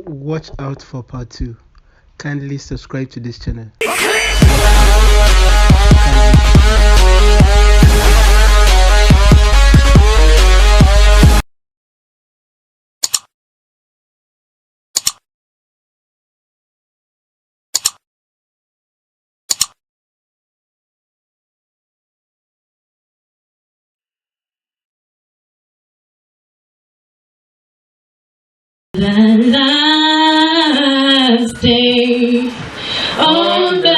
Watch out for part 2. Kindly subscribe to this channel. The last day, on the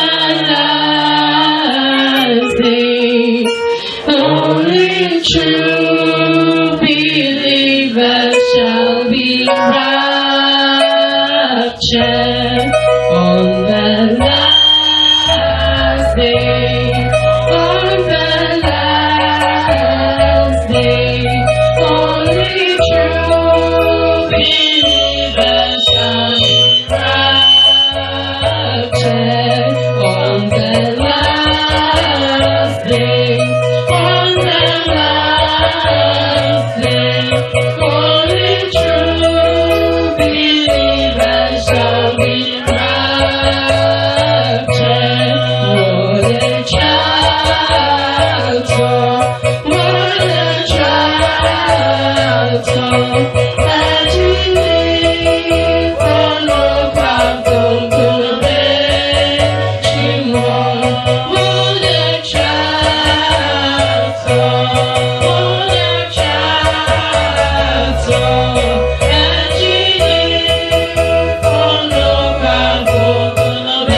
last day, only true believers shall be raptured. On the last day, on the last day, only true believers shall be raptured. On the last day, on the last day, only true believers shall be raptured. What a child song, what a child song, that you live on the cloud from what a child song, what a child song, that you live on the cloud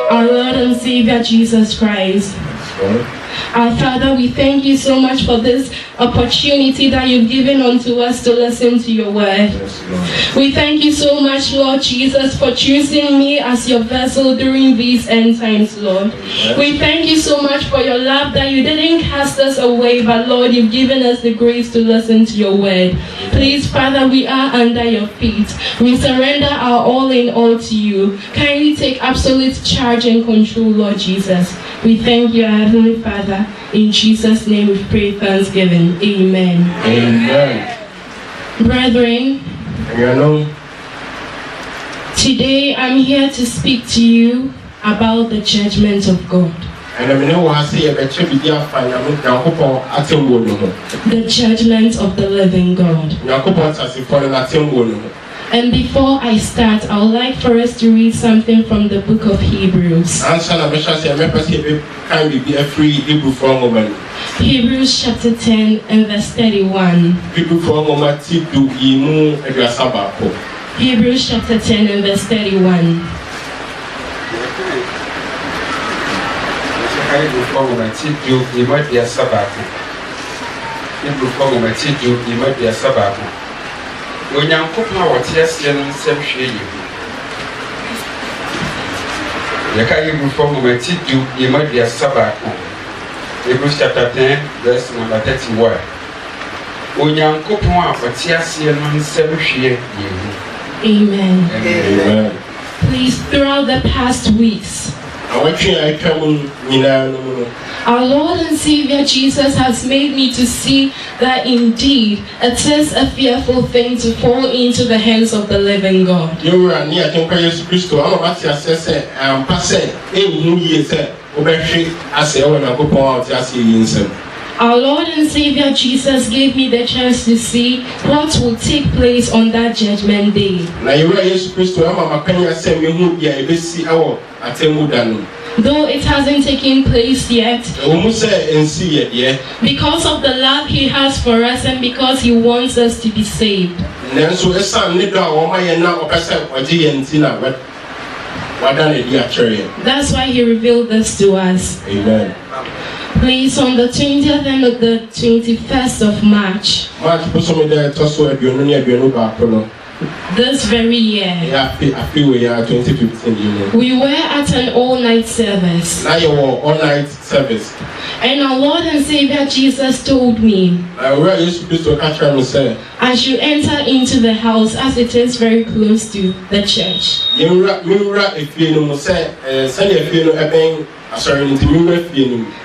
from our Lord and Savior Jesus Christ. Our Father, we thank you so much for this opportunity that you've given unto us to listen to your word. We thank you so much, Lord Jesus, for choosing me as your vessel during these end times, Lord. We thank you so much for your love that you didn't cast us away, but Lord, you've given us the grace to listen to your word. Please, Father, we are under your feet. We surrender our all in all to you. Kindly take absolute charge and control, Lord Jesus. We thank you, our Heavenly Father. In Jesus' name we pray thanksgiving. Amen. Amen. Brethren, today I'm here to speak to you about the judgment of God. The judgment of the living God. And before I start, I would like for us to read something from the book of Hebrews. Hebrews chapter 10 and verse 31. Hebrews chapter 10 and verse 31. Onyankopɔn a wɔte aseɛ no nsɛm hwɛ yɛ mu. Yɛka Hebrews nwoma ti du yɛma aduasa baako. Hebrews chapter 10 verse number 31. Onyankopɔn a wɔte aseɛ no nsɛm hwɛ yɛ mu. Amen. Amen. Please, throughout the past weeks, our Lord and Savior Jesus has made me to see that indeed it is a fearful thing to fall into the hands of the living God. Our Lord and Savior Jesus gave me the chance to see what will take place on that judgment day. Though it hasn't taken place yet, because of the love he has for us and because he wants us to be saved. That's why he revealed this to us. Amen. Please, on the 20th and the 21st of March, this very year, we were at an all-night service. And our Lord and Savior Jesus told me, as you enter into the house, as it is very close to the church,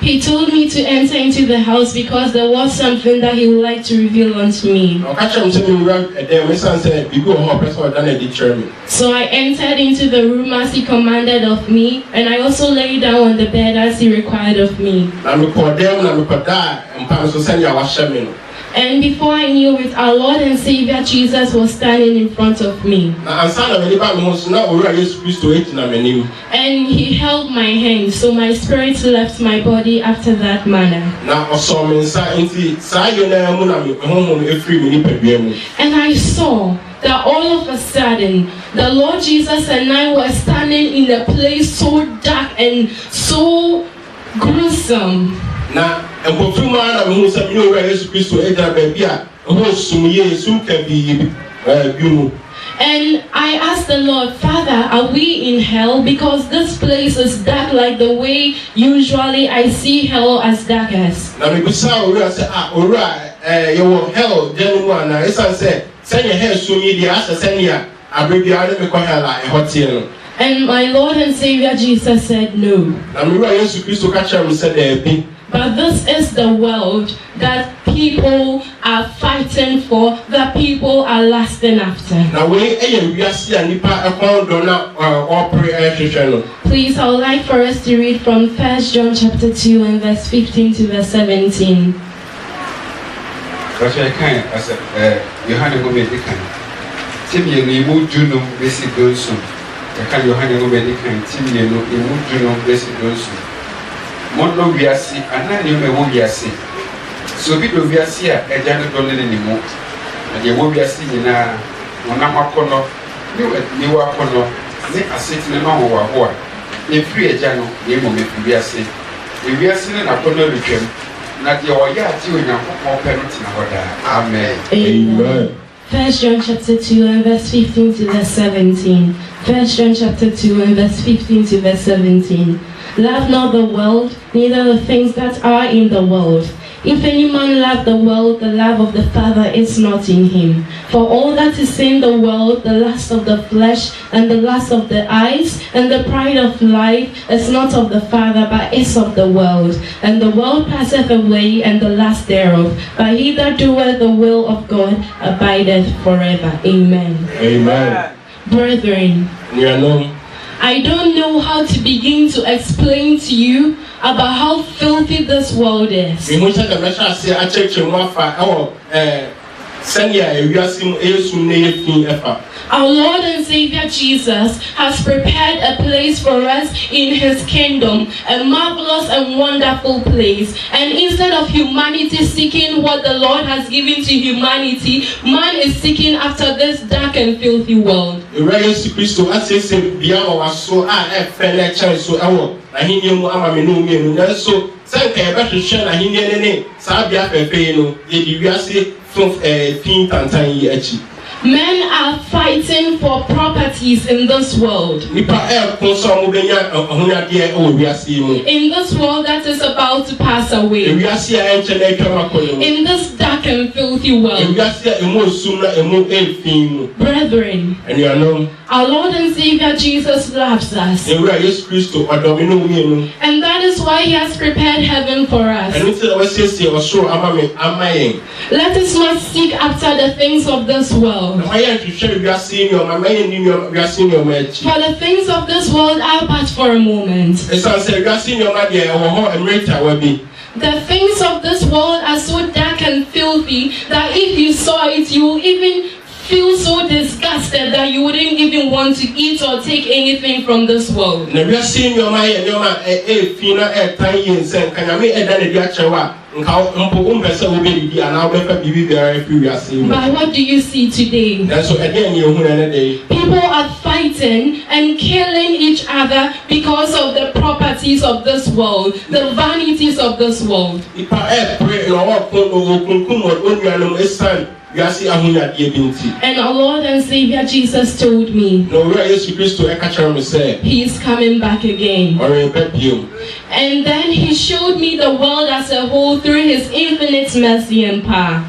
He told me to enter into the house because there was something that he would like to reveal unto me. So I entered into the room as he commanded of me, and I also lay down on the bed as he required of me. And before I knew it, our Lord and Savior Jesus was standing in front of me. And he held my hand, so my spirit left my body after that manner. And I saw that all of a sudden, the Lord Jesus and I were standing in a place so dark and so gruesome. And I asked the Lord, Father, are we in hell? Because this place is dark like the way usually I see hell as dark as. And my Lord and Savior Jesus said no. But this is the world that people are fighting for, that people are lasting after. Please, I would like for us to read from 1 John chapter 2 and verse 15 to verse 17. Mono wiasi anani mewo wiasi so bi do wiasi a eja no do ne nimu na je wo wiasi nyina wona makono ni wa kono ni aseti ne ma wo wa ho a e free eja no e mo me free wiasi e wiasi ne na kono retwem na je o ya ti onyankopon pe no tina hoda amen. Amen. 1 John chapter 2 and verse 15 to verse 17. 1 John chapter 2 and verse 15 to verse 17. Love not the world, neither the things that are in the world. If any man love the world, the love of the Father is not in him. For all that is in the world, the lust of the flesh, and the lust of the eyes, and the pride of life, is not of the Father, but is of the world. And the world passeth away, and the lust thereof. But he that doeth the will of God abideth forever. Amen. Amen. Brethren, I don't know how to begin to explain to you about how filthy this world is. Our Lord and Savior Jesus has prepared a place for us in His kingdom, a marvelous and wonderful place. And instead of humanity seeking what the Lord has given to humanity, man is seeking after this dark and filthy world. Men are fighting for properties in this world. In this world that is about to pass away. In this dark and filthy world. Brethren, our Lord and Savior Jesus loves us. And that is why He has prepared heaven for us. Let us not seek after the things of this world. For the things of this world are but for a moment. The things of this world are so dark and filthy that if you saw it, you will even feel so disgusted that you wouldn't even want to eat or take anything from this world. But what do you see today? People are fighting and killing each other because of the properties of this world, the vanities of this world. And our Lord and Savior Jesus told me He is coming back again. And then He showed me the world as a whole through His infinite mercy and power.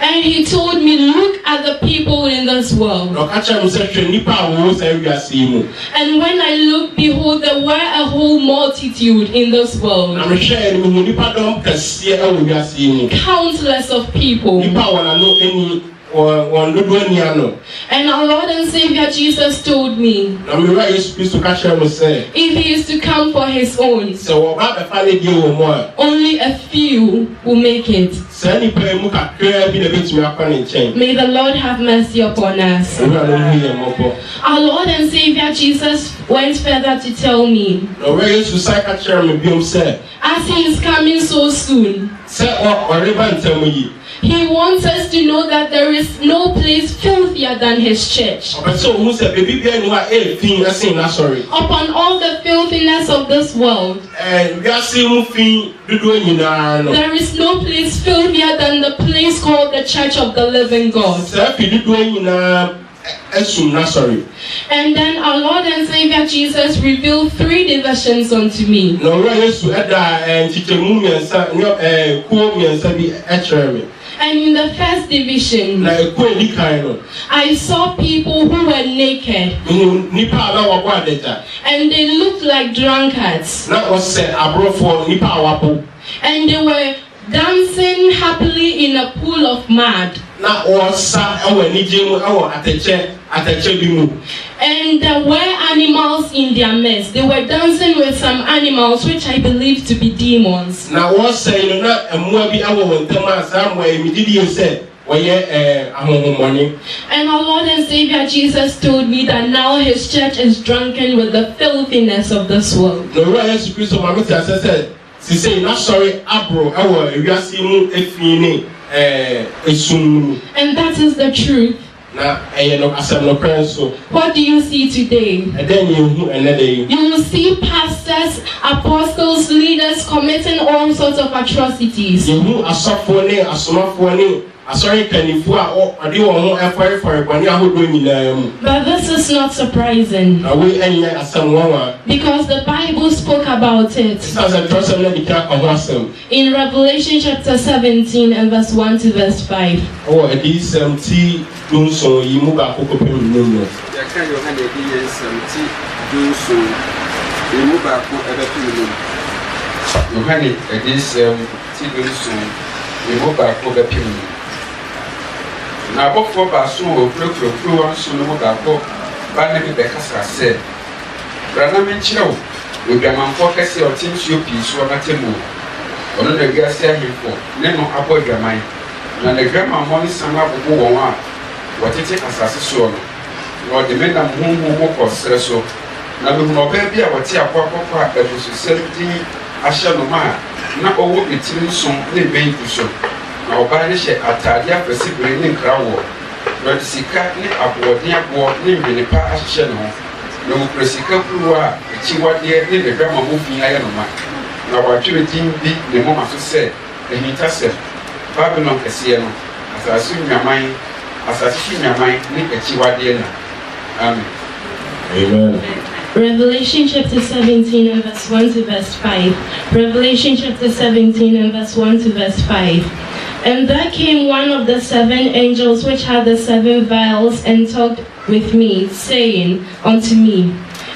And And he told me, look at the people in this world. And when I looked, behold, there were a whole multitude in this world. Countless of people. And our Lord and Savior Jesus told me, if he is to come for his own, only a few will make it. May the Lord have mercy upon us. Our Lord and Savior Jesus went further to tell me, as he is coming so soon, he wants us to know that there is no place filthier than his church. Upon all the filthiness of this world, there is no place filthier than the place called the Church of the Living God. And then our Lord and Savior Jesus revealed 3 divisions unto me. And in the first division, I saw people who were naked, and they looked like drunkards, and they were dancing happily in a pool of mud. And there were animals in their midst. They were dancing with some animals which I believe to be demons. And our Lord and Savior Jesus told me that now his church is drunken with the filthiness of this world. And that is the truth. What do you see today? You will see pastors, apostles, leaders committing all sorts of atrocities. But this is not surprising, because the Bible spoke about it in Revelation chapter 17 and verse 1 to verse 5. Na abofo baaso o kurokuro anso no gabo ba na bi bekasa se brana me nkyerɛw odwamanfo kase otinsuo pii so na temu ono na wiase ahemfo ne no abodwaman na ne dwamammo ne sama bobo wɔn a wɔtete asase so no na ɔde me nam honhom mo kɔsrɛ so na me hu ɔbaa bi a wɔte akɔkɔkɔ a ɛbususɛm din ahyɛ no ma na ɔwɔ etiri nson ne benku so. Na ọba ne hyɛ ataade afɛsibere ne nkrawɔ na ɔde sika ne aboɔden aboɔ ne mbenipa ahyehyɛ ne ho na ɔkura sika kuruwa a akyiwadeɛ ne ne dwamammo fi ayɛ no ma na wɔatwerɛ din bi ne moma so sɛ ahintasɛm Babylon kɛseɛ no asase so nwaman ne akyiwadeɛ na. Amen. Amen. Revelation chapter 17 and verse 1 to verse 5. Revelation chapter 17 and verse 1 to verse 5. And there came one of the 7 angels which had the 7 vials and talked with me, saying unto me,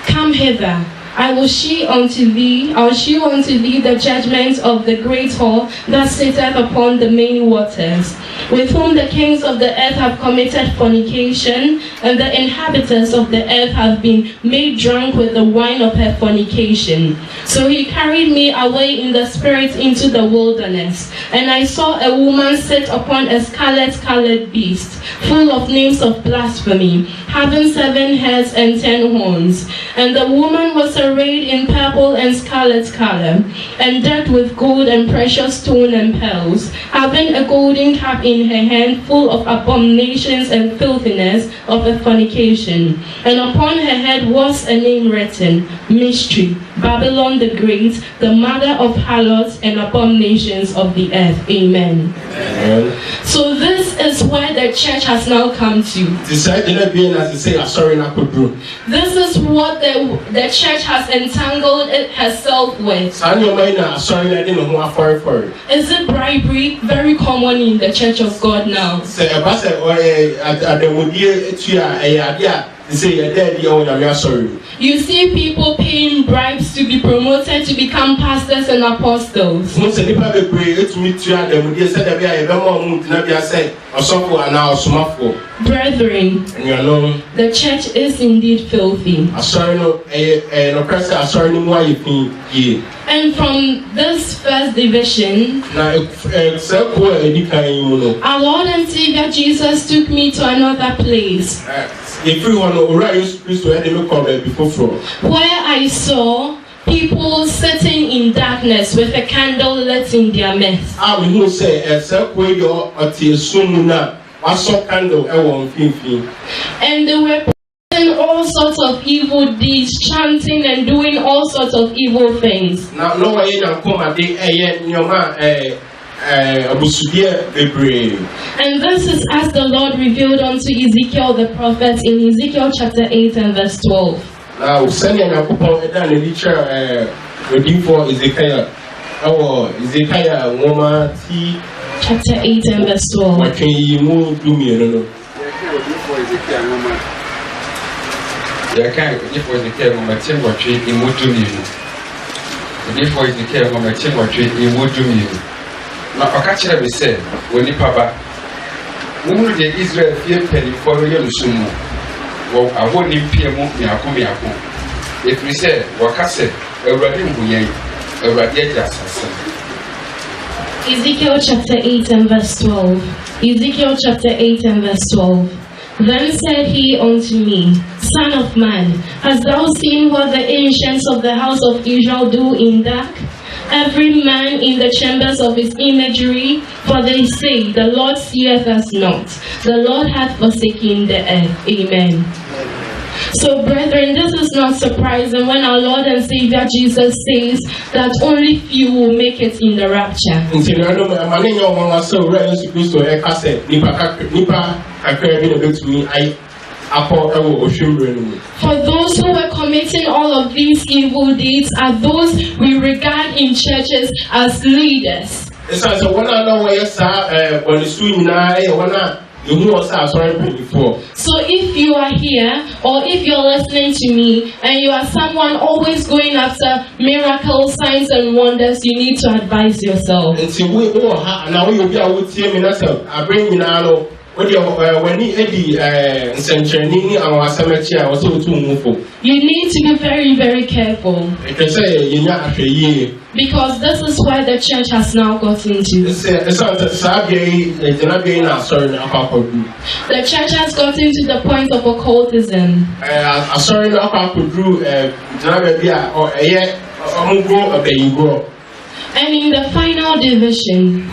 Come hither. I will shew unto thee the judgment of the great whore that sitteth upon the many waters, with whom the kings of the earth have committed fornication, and the inhabitants of the earth have been made drunk with the wine of her fornication. So he carried me away in the spirit into the wilderness, and I saw a woman sit upon a scarlet-colored beast, full of names of blasphemy, having 7 heads and 10 horns. And the woman was arrayed in purple and scarlet color, and decked with gold and precious stone and pearls, having a golden cup in her hand full of abominations and filthiness of a fornication. And upon her head was a name written, Mystery, Babylon the Great, the mother of harlots and abominations of the earth. Amen. Amen. So this is is where the church has now come to. This is what the church has entangled herself with. Is it bribery? Very common in the Church of God now. You see people paying bribes to be promoted to become pastors and apostles. Brethren, the church is indeed filthy. And from this first division, our Lord and Savior Jesus took me to another place where I saw people sitting in darkness with a candle lit in their midst. And they were doing all sorts of evil deeds, chanting and doing all sorts of evil things. And this is as the Lord revealed unto Ezekiel the prophet in Ezekiel chapter 8 and verse 12. Now, chapter 8 and verse 12. Na okachire be say woni paba munu de Israel fie peli for yerusumu wo awoni pie mu miako efri say wakase ewrade mbuyen ewrade ajasasa. Ezekiel chapter 8 and verse 12. Ezekiel chapter 8 and verse 12. Then said he unto me, Son of man, hast thou seen what the ancients of the house of Israel do in dark? Every man in the chambers of his imagery, for they say, the Lord seeth us not. The Lord hath forsaken the earth. Amen. So, brethren, this is not surprising when our Lord and Savior Jesus says that only few will make it in the rapture. For those who were committing all of these evil deeds are those we regard in churches as leaders. So if you are here or if you're listening to me and you are someone always going after miracles, signs and wonders, you need to advise yourself. You need to be very, very careful. Because this is where the church has now got into. The church has got into the point of occultism. And in the final division,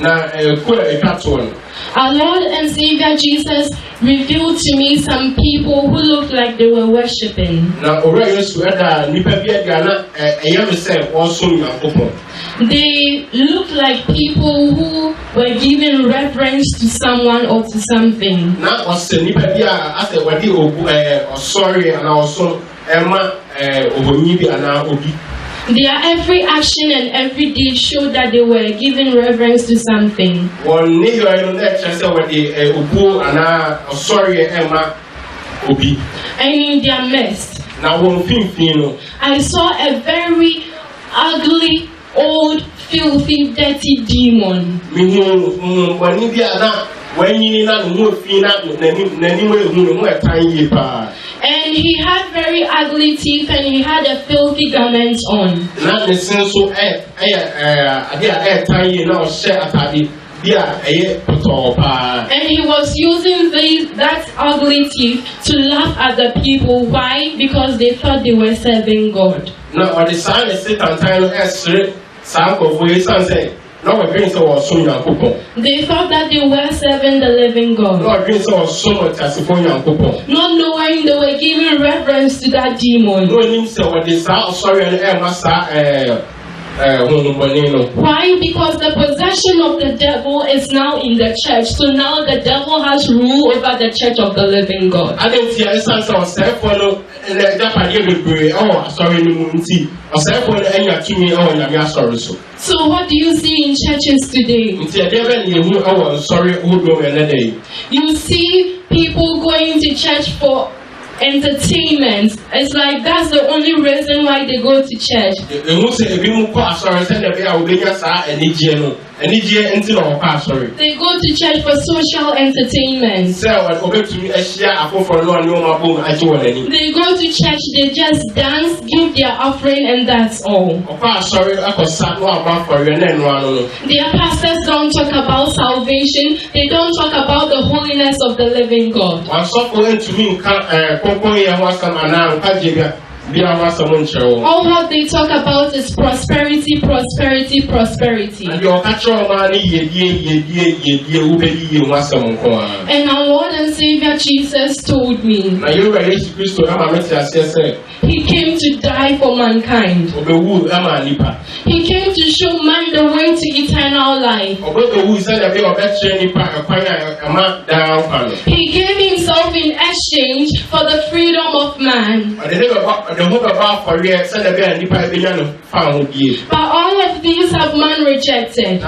our Lord and Savior Jesus revealed to me some people who looked like they were worshipping. They looked like people who were giving reverence to someone or to something. Their every action and every deed showed that they were giving reverence to something. And in their midst, I saw a very ugly, old, filthy, dirty demon. And he had very ugly teeth and he had a filthy garment on. And he was using that ugly teeth to laugh at the people. Why? Because they thought they were serving God. They thought that they were serving the living God. Not knowing they were giving reverence to that demon. Why? Because the possession of the devil is now in the church. So now the devil has rule over the church of the living God. So what do you see in churches today? You see people going to church for entertainment. It's like that's the only reason why they go to church. They go to church for social entertainment. They go to church, they just dance, give their offering, and that's all. Their pastors don't talk about salvation. They don't talk about the holiness of the living God. All what they talk about is prosperity, prosperity, prosperity. And our Lord and Savior Jesus told me He came to die for mankind. He came to show man the way to eternal life. He gave himself in exchange for the freedom of man. But all of these have man rejected.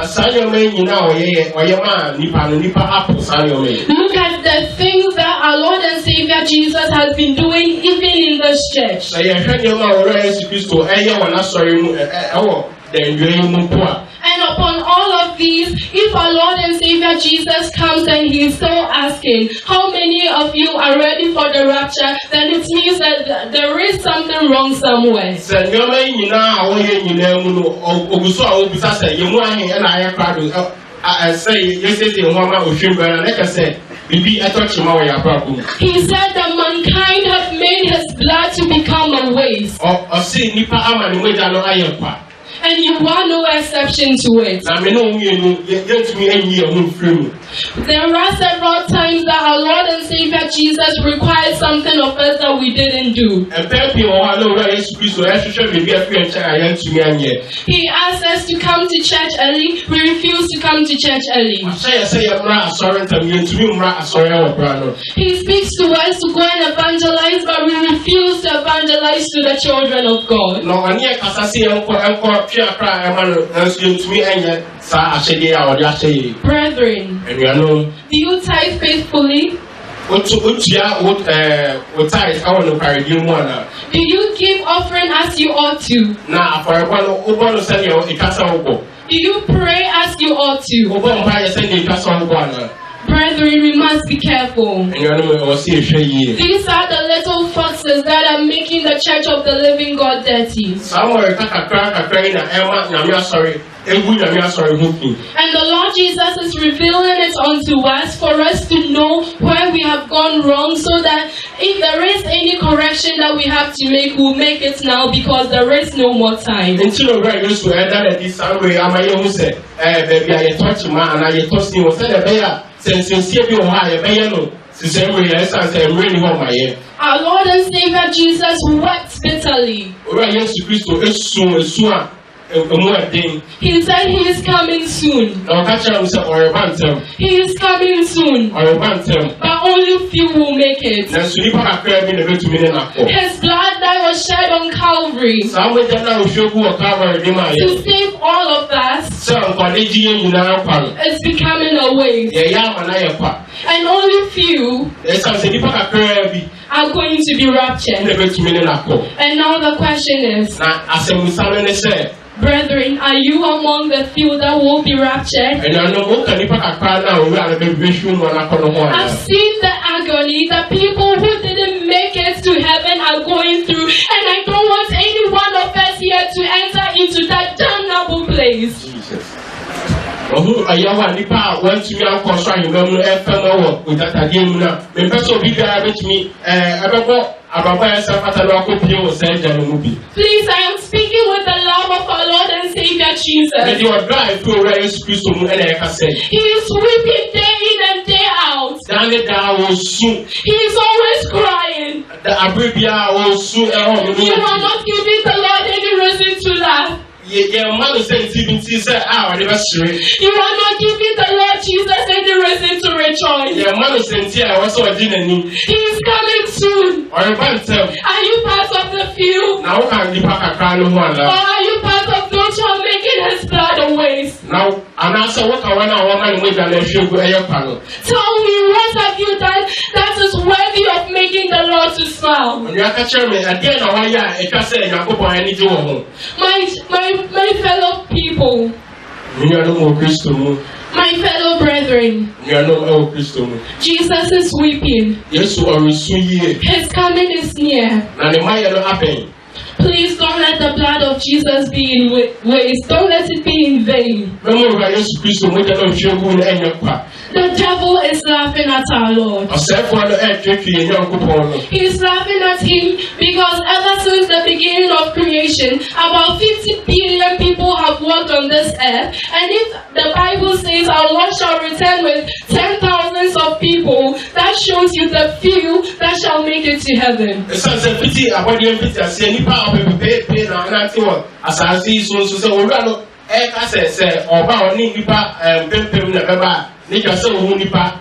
Look at the things that our Lord and Savior Jesus has been doing even in this church. And upon all of these, if our Lord and Savior Jesus comes and He is still asking, how many of you are ready for the rapture, then it means that there is something wrong somewhere. He said that mankind have made His blood to become a waste. And you are no exception to it. There are several times that our Lord and Savior Jesus required something of us that we didn't do. He asked us to come to church early. We refused to come to church early. He speaks to us to go and evangelize, but we refuse to evangelize to the children of God. Brethren, do you tithe faithfully? Do you give offering as you ought to? Do you pray as you ought to? Brethren, we must be careful. These are the little foxes that are making the church of the living God dirty. And the Lord Jesus is revealing it unto us for us to know where we have gone wrong, so that if there is any correction that we have to make, we'll make it now, because there is no more time. Our Lord and Savior Jesus wept bitterly. He said He is coming soon. He is coming soon. But only few will make it. His blood that was shed on Calvary to save all of us is becoming a waste. And only few are going to be raptured. And now the question is, brethren, are you among the few that will be raptured? I've seen the agony that people who didn't make it to heaven are going through, and I don't want any one of us here to enter into that damnable place. Please, I am speaking with the love of our Lord and Savior Jesus. He is weeping day in and day out. He is always crying. You are not giving the Lord any reason to laugh. your man says even say our anniversary. You are not giving the Lord Jesus any reason to rejoice. Your man says here also a dinner. He is coming soon. Or a bantam. Are you part of the few? Now can you pack a crown of one? Or are you part of those who are making his blood a waste? Now, and also what I want a woman with an issue with a panel. Tell me, what have you done that is worthy of making the Lord to smile? When you are catching me, again, I can say, I need to go. My fellow people, You are no more Christian. my fellow brethren, You are no more Christian. Jesus is weeping. Yes, you are receiving. His coming is near. And the Maya happen. Please don't let the blood of Jesus be in waste. Don't let it be in vain. Remember, yes, Christian, we cannot show you in your part. The devil is laughing at our Lord. A self one at Jackie and young couple. He is laughing at him because ever since the beginning of creation, about 50 billion people have walked on this earth. And if the Bible says our Lord shall return with 10,000s of people, that shows you the few that shall make it to heaven. It's a pity about the pity. I see any power of pay now, and I see what as I see so we run. I say, or about Nipa and Pim Never. Nika so Nipa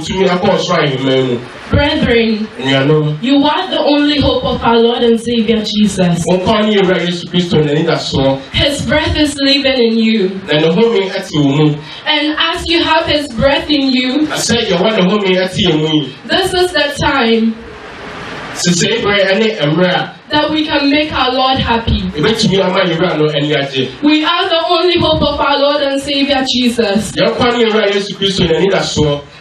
to me a course right. Brethren, you are the only hope of our Lord and Savior Jesus. His breath is living in you. And as you have his breath in you, this is the time that we can make our Lord happy. We are the only hope of our Lord and Savior Jesus.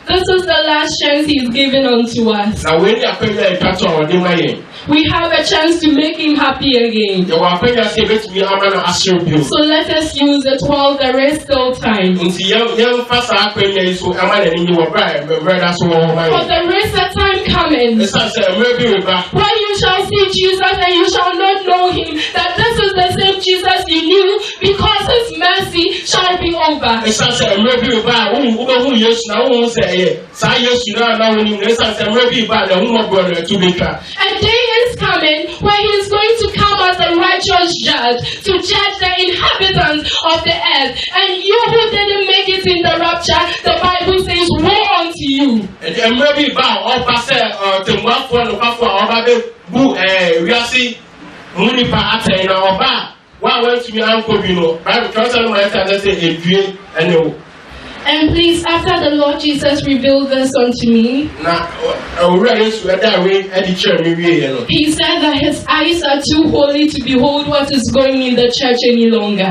This is the last chance he's given unto us. We have a chance to make him happy again. So let us use it while there is still time. For there is a time coming where you shall see Jesus and you shall not know him, that this is the same Jesus you knew, because his mercy shall be over. A day is coming where he is going to come as a righteous judge to judge the inhabitants of the earth. And you who didn't make it in the rapture, the Bible says, woe unto you. And please, after the Lord Jesus revealed this unto me, he said that his eyes are too holy to behold what is going in the church any longer.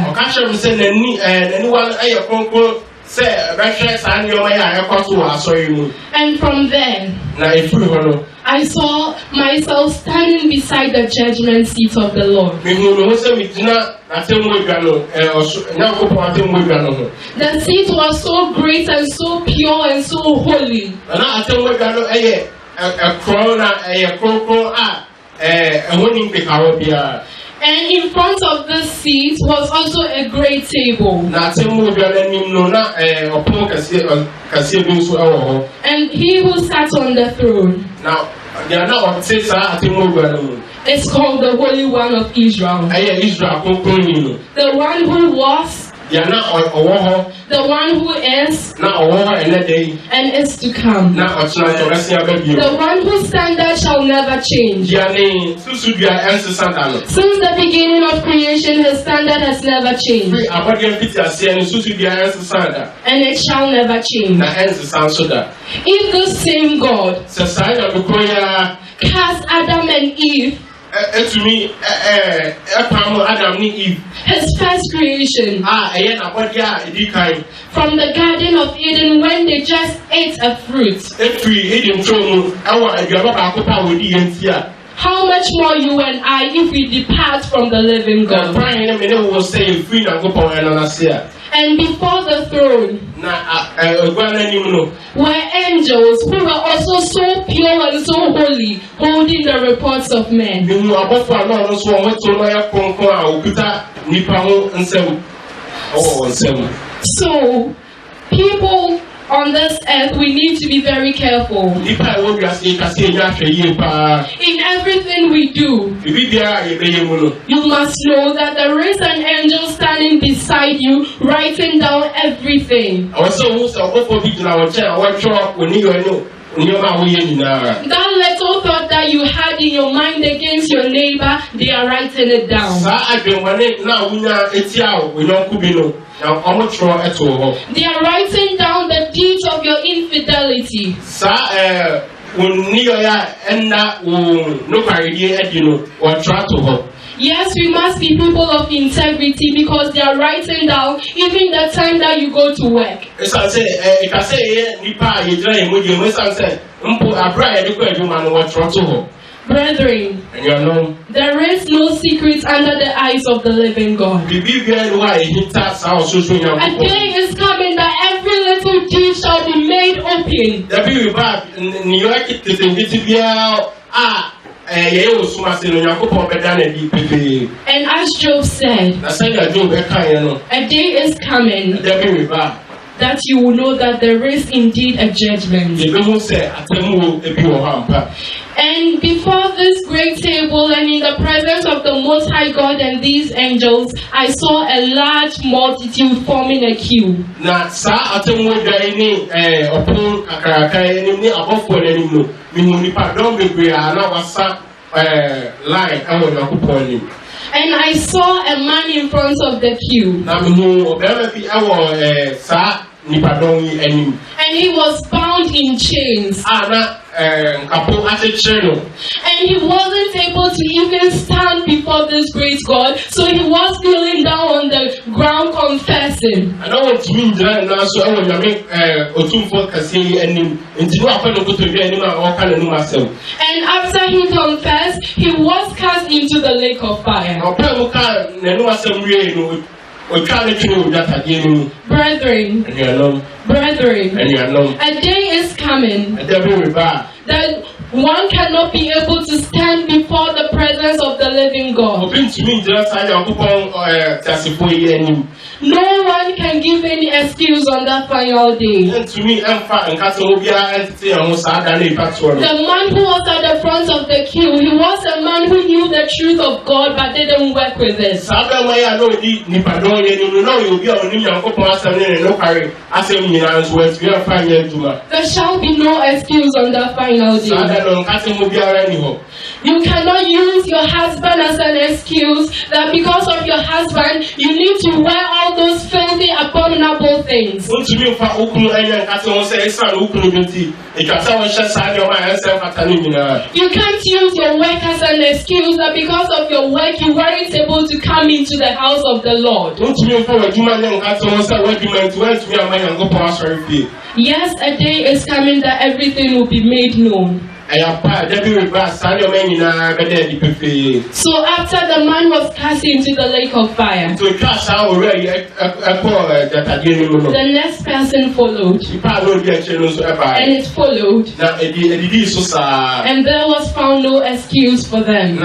And from there, I saw myself standing beside the judgment seat of the Lord. The seat was so great and so pure and so holy. And in front of this seat was also a great table. And he who sat on the throne, it's called the Holy One of Israel. The one who was, the one who is, and is to come. The one who standeth shall never change. Since the beginning of creation, his standard has never changed. And it shall never change. If the same God cast Adam and Eve, his first creation, from the Garden of Eden, when they just ate a fruit, how much more you and I if we depart from the living God? And before the throne were angels who were also so pure and so holy, holding the reports of men. So, people on this earth, we need to be very careful. In everything we do, you must know that there is an angel standing beside you, writing down everything. That little thought that you had in your mind against your neighbor, they are writing it down. They are writing down the deeds of your infidelity. Yes, we must be people of integrity because they are writing down even the time that you go to work. Brethren, there is no secret under the eyes of the living God. A day is coming that every little deed shall be made open. And as Job said, a day is coming that you will know that there is indeed a judgment. And before this great table and in the presence of the Most High God and these angels, I saw a large multitude forming a queue. And I saw a man in front of the queue. And he was bound in chains. And he wasn't able to even stand before this great God, so he was kneeling down on the ground confessing. And after he confessed, he was cast into the lake of fire. Brethren, a day is coming that one cannot be able to stand before the presence of the living God. No one can give any excuse on that final day. The man who was at the front of the queue, he was a man who knew the truth of God but didn't work with it. There shall be no excuse on that final day. You cannot use your husband as an excuse that because of your husband you need to wear all those filthy, abominable things. You can't use your work as an excuse that because of your work you weren't able to come into the house of the Lord. Yes, a day is coming that everything will be made known. So after the man was cast into the lake of fire, the next person followed. And it followed. And there was found no excuse for them.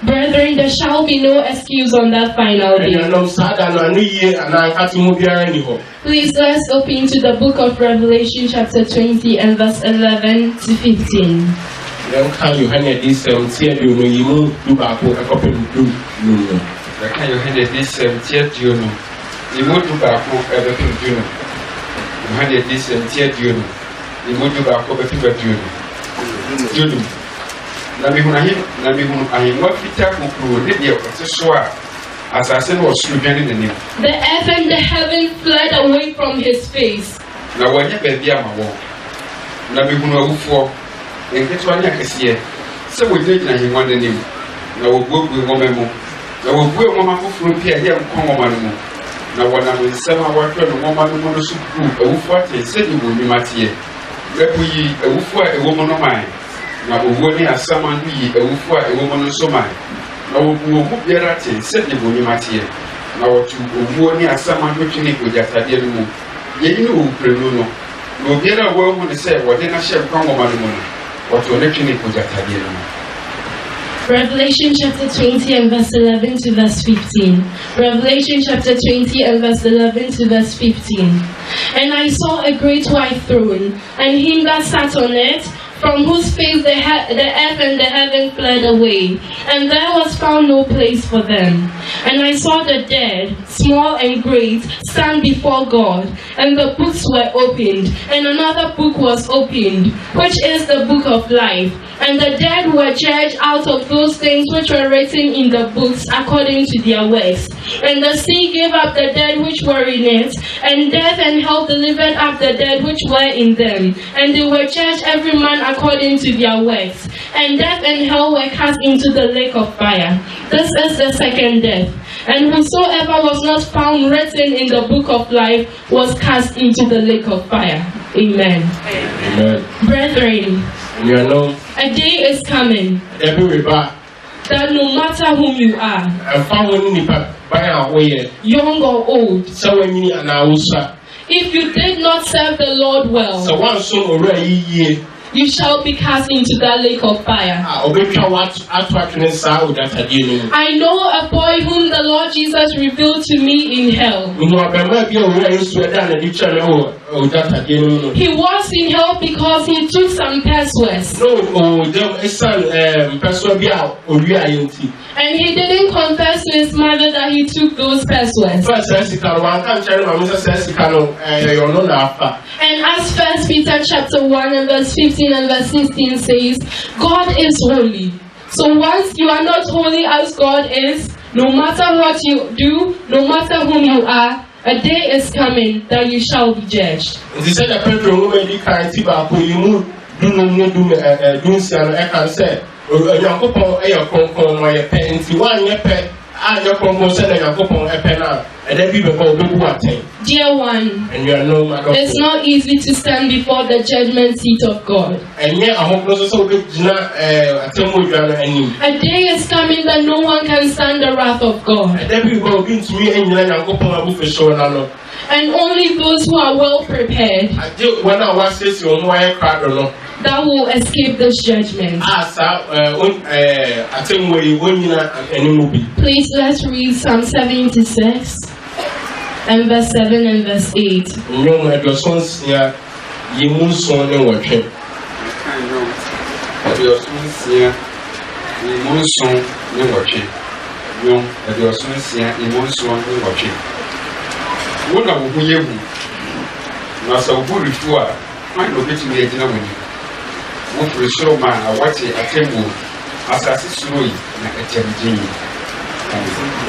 Brethren, there shall be no excuse on that final day. Please let's open to the book of Revelation chapter 20 and verse 11 to 15. Na mihuna ahimwa fita kukuru ne dia kwatsoa asase no osudwane ne nim. The earth and the heaven fled away from his face. Na wanya baabi amawo. Na mihuna awufo enketwa nya kesiye. Se wogina ahimwa ne nim. Na wobuobu ngomemu. Na wobuo ngoma kufuru pia ye nkongoma no mu. Na wana nsema watwa no ngoma no mu no suku awufo ate se di wo mimatie. Lepu yi awufo a ewo mo no man. Na owoni asama no yi awufo a ewo mo no so man. Na wobuo mu biara te se di wo mimatie. Na wotu owoni asama no twini ojatade no mu. Yeyi no oprenu no. Na obiara wo mu ne se wode na hye nkongoma no mu no. Wotu ne twini ojatade no mu. Revelation chapter 20 and verse 11 to verse 15. Revelation chapter 20 and verse 11 to verse 15. And I saw a great white throne, and him that sat on it, from whose face the earth and the heaven fled away, and there was found no place for them. And I saw the dead, small and great, stand before God, and the books were opened, and another book was opened, which is the book of life. And the dead were judged out of those things which were written in the books according to their works. And the sea gave up the dead which were in it, and death and hell delivered up the dead which were in them. And they were judged every man according to their works. And death and hell were cast into the lake of fire. This is the second death. And whosoever was not found written in the book of life was cast into the lake of fire. Amen. Amen. Brethren, you know, a day is coming that no matter whom you are, young or old, if you did not serve the Lord well, you shall be cast into that lake of fire. I know a boy whom the Lord Jesus revealed to me in hell. He was in hell because he took some persuades. And he didn't confess to his mother that he took those persuades. And as 1 Peter chapter 1 and verse 15 and verse 16 says, God is holy. So once you are not holy as God is, no matter what you do, no matter whom you are, a day is coming that you shall be judged. Dear one, it's not easy to stand before the judgment seat of God. A day is coming that no one can stand the wrath of God. And only those who are well prepared that will escape this judgment. Please let's read Psalm 76 and verse 7 and verse 8.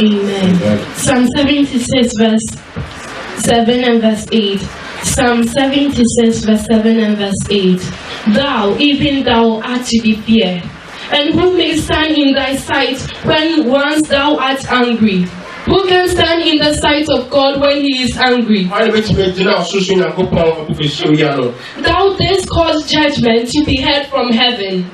Amen. Psalm 76 verse 7 and verse 8. Psalm 76 verse 7 and verse 8. Thou, even thou, art to be feared. And who may stand in thy sight when once thou art angry? Who can stand in the sight of God when he is angry? Thou didst cause judgment to be heard from heaven.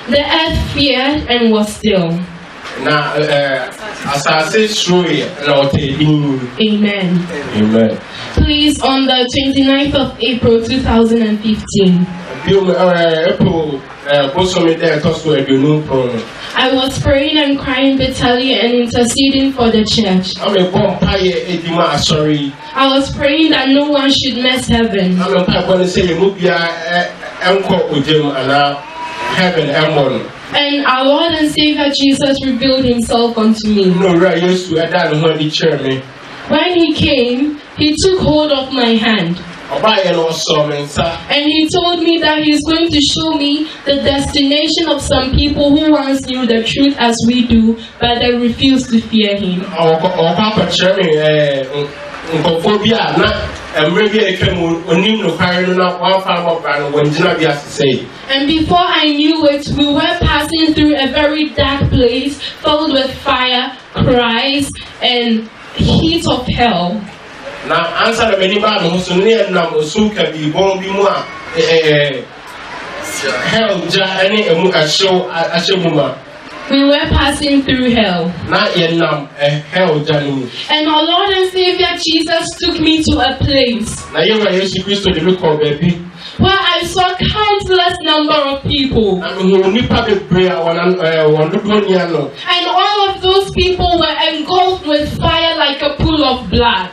The earth feared and was still. Amen. Amen. Please, on the 29th of April 2015, I was praying and crying bitterly and interceding for the church. I was praying that no one should miss heaven. And our Lord and Savior Jesus revealed himself unto me. When he came, he took hold of my hand. And he told me that he's going to show me the destination of some people who once knew the truth as we do, but they refused to fear him. And before I knew it, we were passing through a very dark place filled with fire, cries, and heat of hell. Now, answer the many bad hell, we were passing through hell. And our Lord and Savior Jesus took me to a place where I saw countless number of people. And all of those people were engulfed with fire like a pool of blood.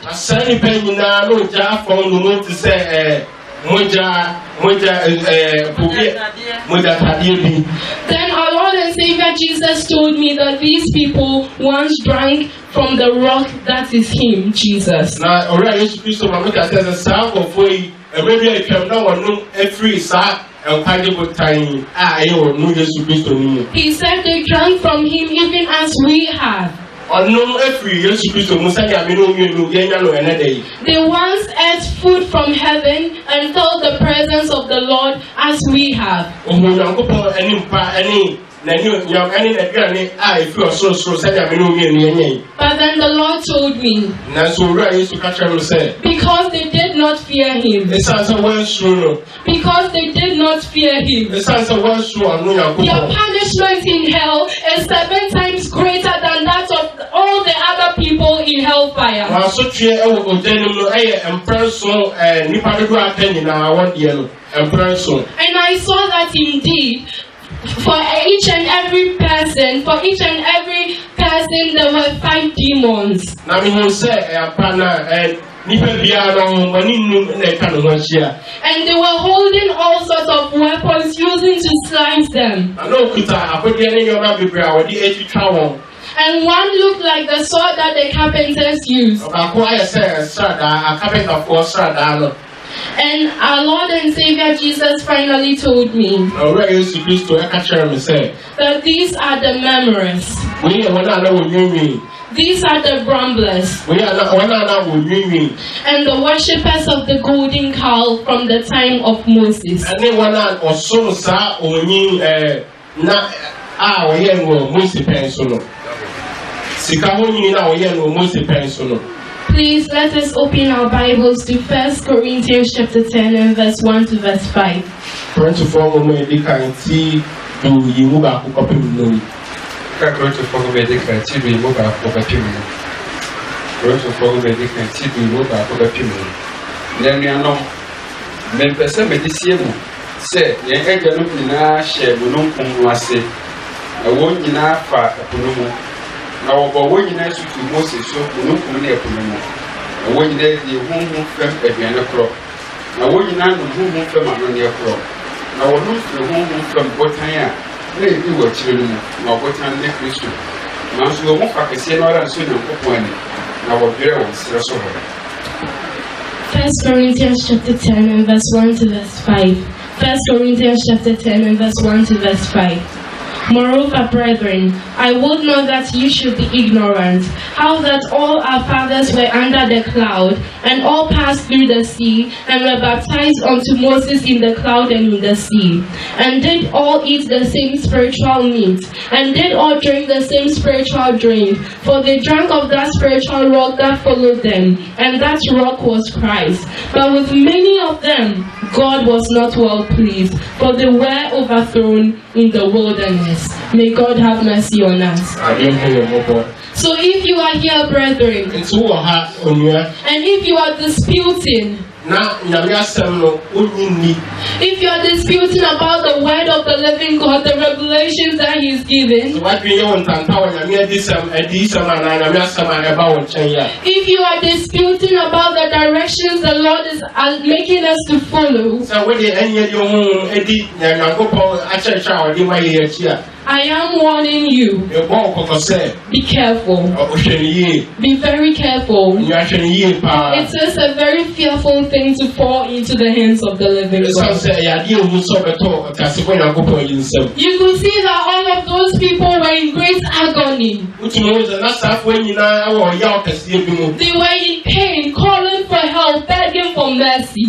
Then our Lord and Savior Jesus told me that these people once drank from the rock that is Him, Jesus. He said they drank from Him even as we have. They once ate food from heaven and felt the presence of the Lord as we have. But then the Lord told me, because they did not fear Him, because they did not fear Him, your punishment in hell is 7 times greater than that of all the other people in hellfire. And I saw that indeed, for each and every person, there were 5 demons. And they were holding all sorts of weapons using to slice them. And one looked like the sword that the carpenters used. And our Lord and Savior Jesus finally told me that these are the memories. These are the bramblers and the worshippers of the golden cow from the time of Moses. Please let us open our Bibles to 1 Corinthians chapter 10 and verse 1 to verse 5. 1 Now, when you know Moses, so no community of them. And when you the home from a crop. Now, when you know whom from a near crop. Now, look the home from Botania. They do what children, now Botan neck Christian. Now, so you won't have a sailor and soon and one. Now, what there was stress over. 1 Corinthians chapter 10 and verse 1 to verse 5. 1 Corinthians chapter 10 and verse 1 to verse 5. Moreover, brethren, I would not that you should be ignorant, how that all our fathers were under the cloud, and all passed through the sea, and were baptized unto Moses in the cloud and in the sea, and did all eat the same spiritual meat, and did all drink the same spiritual drink, for they drank of that spiritual rock that followed them, and that rock was Christ. But with many of them God was not well pleased, for they were overthrown in the wilderness. May God have mercy on us. So if you are here, brethren, and if you are disputing, if you are disputing about the word of the living God, the revelations that He is giving, if you are disputing about the directions the Lord is making us to follow, I am warning you. Be careful. Be very careful. It is a very fearful thing to fall into the hands of the living God. You could see that all of those people were in great agony. They were in pain, calling for help, begging for mercy.